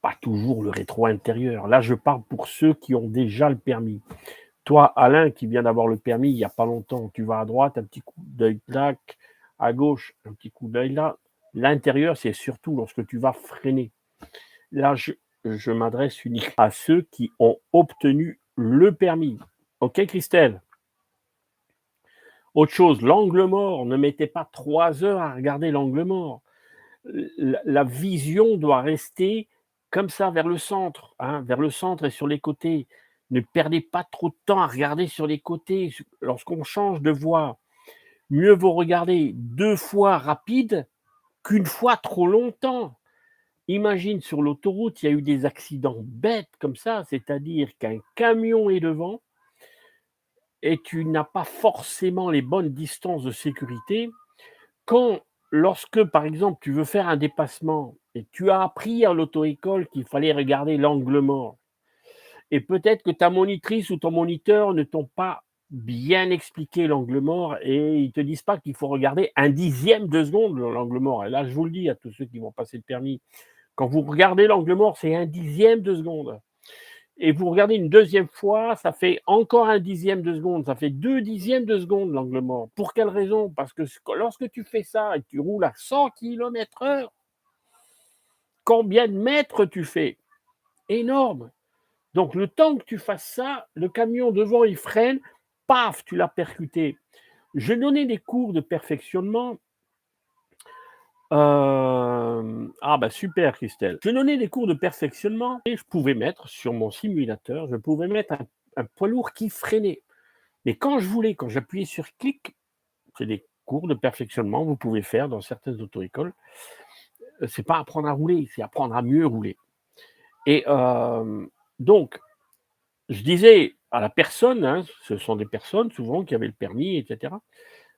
pas toujours le rétro intérieur. Là, je parle pour ceux qui ont déjà le permis. Toi, Alain, qui vient d'avoir le permis il n'y a pas longtemps, tu vas à droite, un petit coup d'œil là, à gauche, un petit coup d'œil là. L'intérieur, c'est surtout lorsque tu vas freiner. Là, je m'adresse uniquement à ceux qui ont obtenu le permis. Ok, Christelle? Autre chose, l'angle mort, ne mettez pas 3 heures à regarder l'angle mort. La vision doit rester comme ça, vers le centre, hein, vers le centre et sur les côtés. Ne perdez pas trop de temps à regarder sur les côtés. Lorsqu'on change de voie, mieux vaut regarder 2 fois rapide qu'une fois trop longtemps. Imagine sur l'autoroute, il y a eu des accidents bêtes comme ça, c'est-à-dire qu'un camion est devant et tu n'as pas forcément les bonnes distances de sécurité. Lorsque, par exemple, tu veux faire un dépassement et tu as appris à l'auto-école qu'il fallait regarder l'angle mort, et peut-être que ta monitrice ou ton moniteur ne t'ont pas bien expliqué l'angle mort et ils ne te disent pas qu'il faut regarder 1/10 de seconde l'angle mort. Et là, je vous le dis à tous ceux qui vont passer le permis, quand vous regardez l'angle mort, c'est 1/10 de seconde. Et vous regardez une deuxième fois, ça fait encore 1/10 de seconde, ça fait 2/10 de seconde l'angle mort. Pour quelle raison? Parce que lorsque tu fais ça et que tu roules à 100 km/h, combien de mètres tu fais? Énorme. Donc le temps que tu fasses ça, le camion devant il freine, paf, tu l'as percuté. Je donnais des cours de perfectionnement. Ah bah super Christelle. Je donnais des cours de perfectionnement et je pouvais mettre sur mon simulateur, je pouvais mettre un poids lourd qui freinait. Mais quand je voulais, quand j'appuyais sur clic, c'est des cours de perfectionnement que vous pouvez faire dans certaines auto-écoles. C'est pas apprendre à rouler, c'est apprendre à mieux rouler. Et donc, je disais à la personne, hein, ce sont des personnes souvent qui avaient le permis, etc.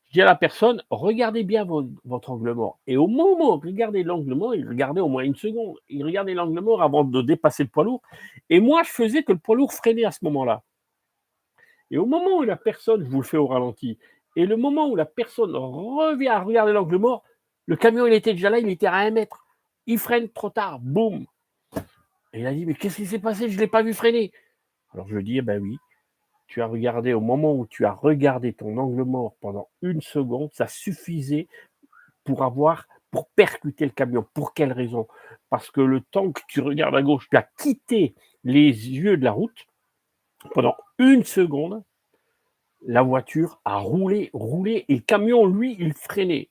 Je dis à la personne, regardez bien votre angle mort. Et au moment où il regardait l'angle mort, il regardait au moins 1 seconde. Il regardait l'angle mort avant de dépasser le poids lourd. Et moi, je faisais que le poids lourd freinait à ce moment-là. Et au moment où la personne, je vous le fais au ralenti, et le moment où la personne revient à regarder l'angle mort, le camion, il était déjà là, il était à 1 mètre. Il freine trop tard, boum. Et il a dit, mais qu'est-ce qui s'est passé? Je ne l'ai pas vu freiner. Alors je lui dis, eh ben oui, tu as regardé, au moment où tu as regardé ton angle mort pendant 1 seconde, ça suffisait pour percuter le camion. Pour quelle raison? Parce que le temps que tu regardes à gauche, tu as quitté les yeux de la route, pendant 1 seconde, la voiture a roulé, et le camion, lui, il freinait.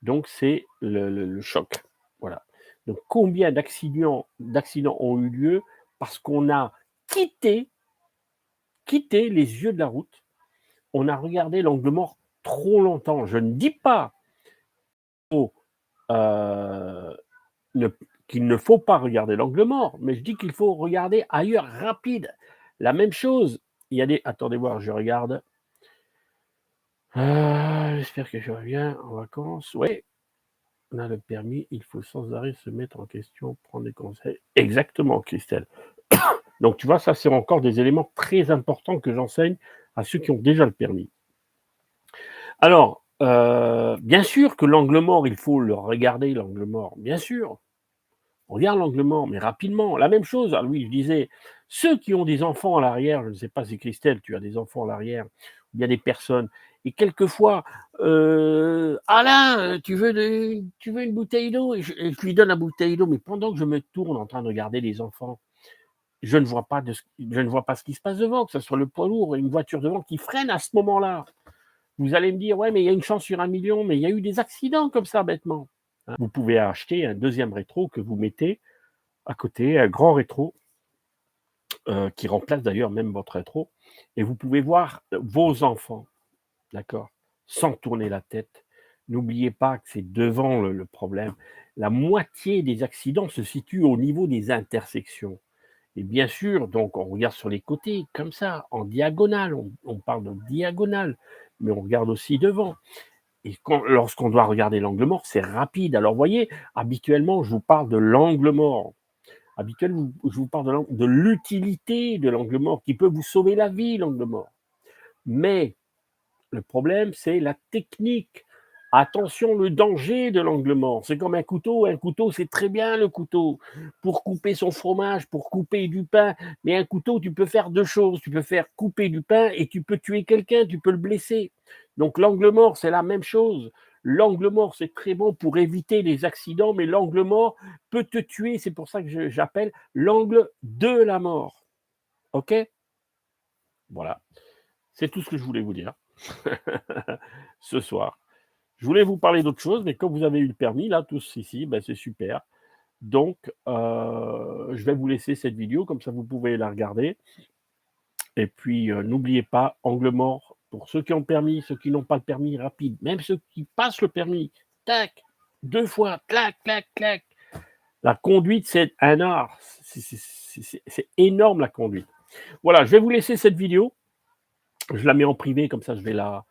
Donc, c'est le choc. Voilà. Donc, combien d'accidents ont eu lieu parce qu'on a quitté les yeux de la route, on a regardé l'angle mort trop longtemps. Je ne dis pas euh, qu'il ne faut pas regarder l'angle mort, mais je dis qu'il faut regarder ailleurs rapide. La même chose, il y a des... Attendez voir, je regarde. J'espère que je reviens en vacances. Oui, on a le permis, il faut sans arrêt se mettre en question, prendre des conseils. Exactement, Christelle. Donc, tu vois, ça, c'est encore des éléments très importants que j'enseigne à ceux qui ont déjà le permis. Alors, bien sûr que l'angle mort, il faut le regarder, l'angle mort. Bien sûr. On regarde l'angle mort, mais rapidement. La même chose, ah oui, je disais, ceux qui ont des enfants à l'arrière, je ne sais pas si Christelle, tu as des enfants à l'arrière, ou bien des personnes, et quelquefois, Alain, tu veux une bouteille d'eau, et je lui donne la bouteille d'eau, mais pendant que je me tourne en train de regarder les enfants, je ne vois pas ce qui se passe devant, que ce soit le poids lourd, une voiture devant qui freine à ce moment-là. Vous allez me dire, ouais, mais il y a une chance sur 1 million, mais il y a eu des accidents comme ça, bêtement. Vous pouvez acheter un deuxième rétro que vous mettez à côté, un grand rétro, qui remplace d'ailleurs même votre rétro, et vous pouvez voir vos enfants, d'accord, sans tourner la tête. N'oubliez pas que c'est devant le problème. La moitié des accidents se situent au niveau des intersections. Et bien sûr, donc on regarde sur les côtés, comme ça, en diagonale, on parle de diagonale, mais on regarde aussi devant. Et lorsqu'on doit regarder l'angle mort, c'est rapide. Alors vous voyez, habituellement, je vous parle de l'angle mort. Habituellement, je vous parle de l'utilité de l'angle mort, qui peut vous sauver la vie, l'angle mort. Mais le problème, c'est la technique. Attention, le danger de l'angle mort, c'est comme un couteau. Un couteau, c'est très bien le couteau pour couper son fromage, pour couper du pain. Mais un couteau, tu peux faire deux choses. Tu peux faire couper du pain et tu peux tuer quelqu'un, tu peux le blesser. Donc l'angle mort, c'est la même chose. L'angle mort, c'est très bon pour éviter les accidents, mais l'angle mort peut te tuer. C'est pour ça que j'appelle l'angle de la mort. OK? Voilà. C'est tout ce que je voulais vous dire ce soir. Je voulais vous parler d'autre chose, mais comme vous avez eu le permis, là, tous ici, ben, c'est super. Donc, je vais vous laisser cette vidéo, comme ça vous pouvez la regarder. Et puis, n'oubliez pas, angle mort, pour ceux qui ont le permis, ceux qui n'ont pas le permis, rapide. Même ceux qui passent le permis, tac, 2 fois, clac, clac, clac. La conduite, c'est un art. C'est énorme, la conduite. Voilà, je vais vous laisser cette vidéo. Je la mets en privé, comme ça je vais la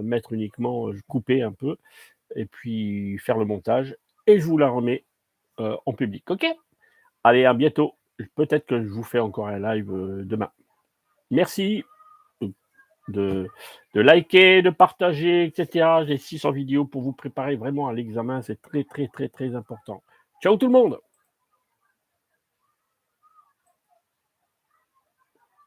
mettre uniquement, couper un peu, et puis faire le montage. Et je vous la remets en public. OK? Allez, à bientôt. Peut-être que je vous fais encore un live demain. Merci de liker, de partager, etc. J'ai 600 vidéos pour vous préparer vraiment à l'examen. C'est très, très, très, très important. Ciao tout le monde!